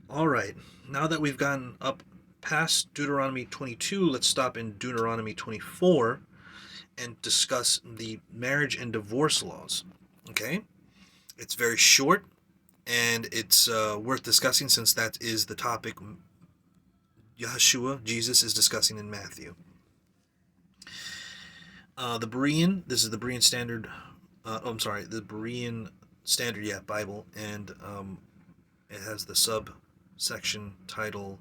All right. Now that we've gone up past Deuteronomy 22, let's stop in Deuteronomy 24 and discuss the marriage and divorce laws. Okay? It's very short and it's worth discussing since that is the topic Yeshua, Jesus, is discussing in Matthew. The Berean, this is the Berean Standard, the Berean Standard, Bible, and it has the subsection title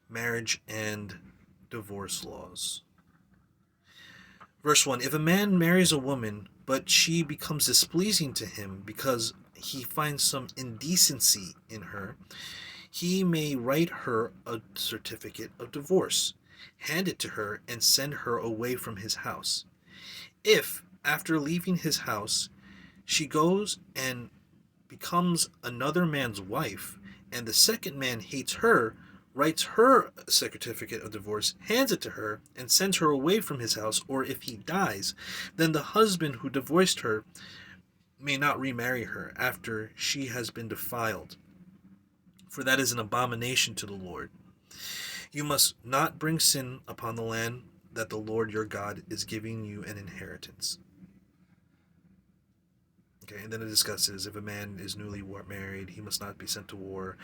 Marriage and Divorce Laws. Verse 1, if a man marries a woman, but she becomes displeasing to him because he finds some indecency in her, he may write her a certificate of divorce, hand it to her, and send her away from his house. If, after leaving his house, she goes and becomes another man's wife, and the second man hates her, writes her a certificate of divorce, hands it to her, and sends her away from his house, or if he dies, then the husband who divorced her may not remarry her after she has been defiled, for that is an abomination to the Lord. You must not bring sin upon the land that the Lord your God is giving you an inheritance. Okay, and then it discusses if a man is newly married, he must not be sent to war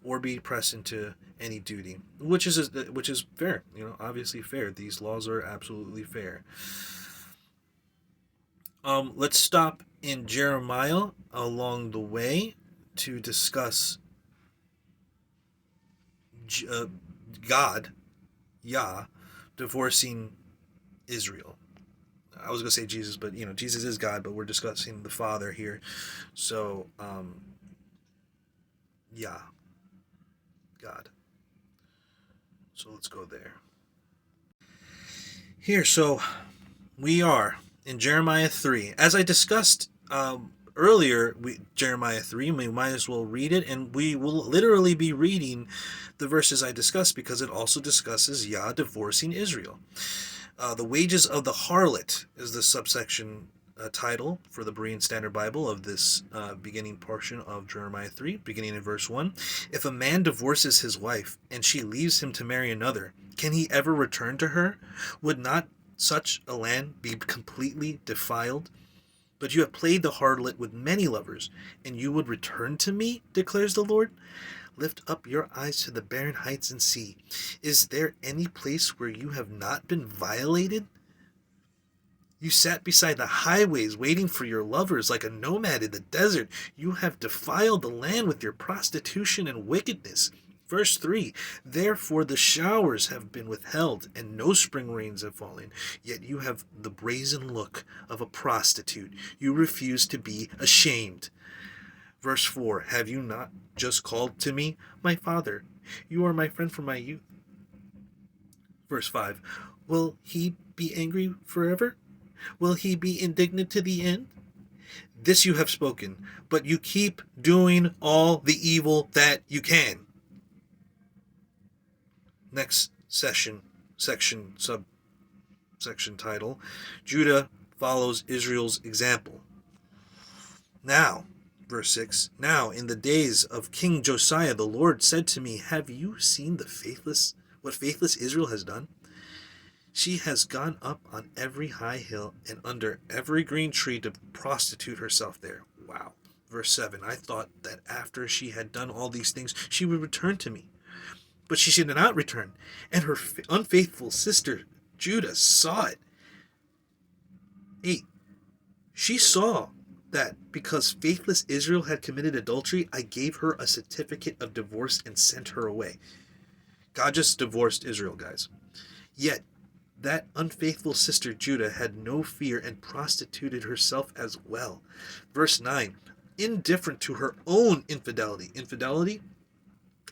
or be pressed into any duty, which is fair. Obviously fair. These laws are absolutely fair. Let's stop in Jeremiah along the way to discuss God, Yah, divorcing Israel. I was going to say Jesus, but Jesus is God, but we're discussing the Father here. So, Yah, God. So let's go there. Here, so we are in Jeremiah 3. As I discussed earlier, Jeremiah 3, we might as well read it, and we will literally be reading the verses I discussed because it also discusses Yah divorcing Israel. The wages of the harlot is the subsection title for the Berean Standard Bible of this beginning portion of Jeremiah 3, beginning in verse 1. If a man divorces his wife and she leaves him to marry another, can he ever return to her? Would not such a land be completely defiled? But you have played the harlot with many lovers, and you would return to me, declares the Lord? Lift up your eyes to the barren heights and see. Is there any place where you have not been violated? You sat beside the highways waiting for your lovers like a nomad in the desert. You have defiled the land with your prostitution and wickedness. Verse 3, therefore the showers have been withheld, and no spring rains have fallen. Yet you have the brazen look of a prostitute. You refuse to be ashamed. Verse 4, have you not just called to me, my father? You are my friend from my youth. Verse 5, will he be angry forever? Will he be indignant to the end? This you have spoken, but you keep doing all the evil that you can. Next section title, Judah follows Israel's example. Now, verse 6, now in the days of King Josiah, the Lord said to me, have you seen what faithless Israel has done? She has gone up on every high hill and under every green tree to prostitute herself there. Wow. Verse 7, I thought that after she had done all these things, she would return to me. But she did not return, and her unfaithful sister Judah saw it. 8, she saw that because faithless Israel had committed adultery, I gave her a certificate of divorce and sent her away. God just divorced Israel, guys. Yet, that unfaithful sister Judah had no fear and prostituted herself as well. Verse 9, indifferent to her own infidelity. Infidelity?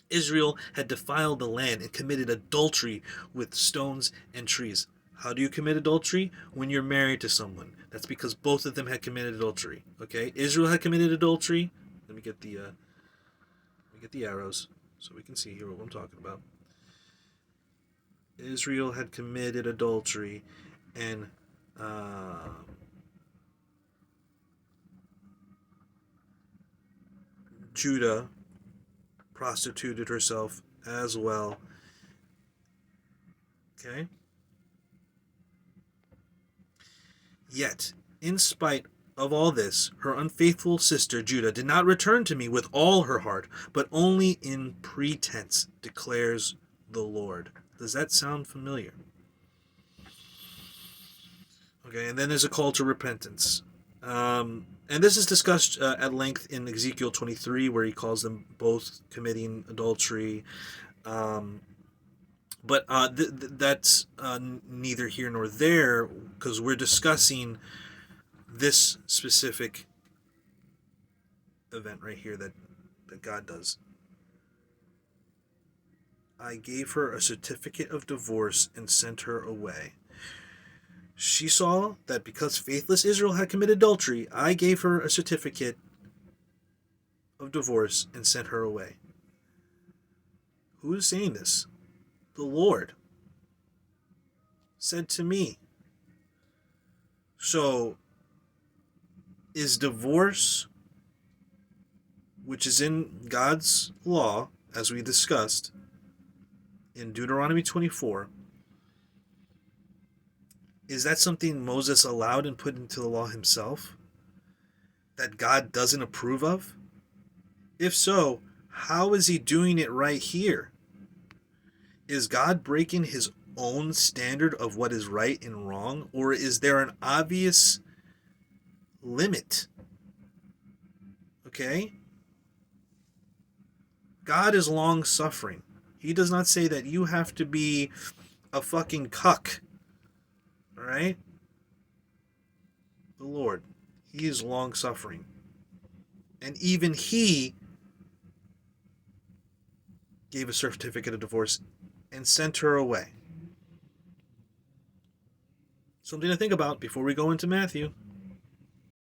Israel had defiled the land and committed adultery with stones and trees. How do you commit adultery? When you're married to someone. That's because both of them had committed adultery. Okay? Israel had committed adultery. Let me get the arrows so we can see here what I'm talking about. Israel had committed adultery, and Judah prostituted herself as well. Okay? Yet, in spite of all this, her unfaithful sister Judah did not return to me with all her heart, but only in pretense, declares the Lord. Does that sound familiar? Okay, and then there's a call to repentance. And this is discussed at length in Ezekiel 23, where he calls them both committing adultery. Um, but that's neither here nor there, because we're discussing this specific event right here that God does. I gave her a certificate of divorce and sent her away. She saw that because faithless Israel had committed adultery, I gave her a certificate of divorce and sent her away. Who is saying this? The Lord said to me. So, is divorce, which is in God's law, as we discussed in Deuteronomy 24, is that something Moses allowed and put into the law himself that God doesn't approve of? If so, how is he doing it right here? Is God breaking his own standard of what is right and wrong, or is there an obvious limit? Okay? God is long suffering. He does not say that you have to be a fucking cuck. Alright? The Lord. He is long suffering. And even he gave a certificate of divorce and sent her away. Something to think about before we go into Matthew.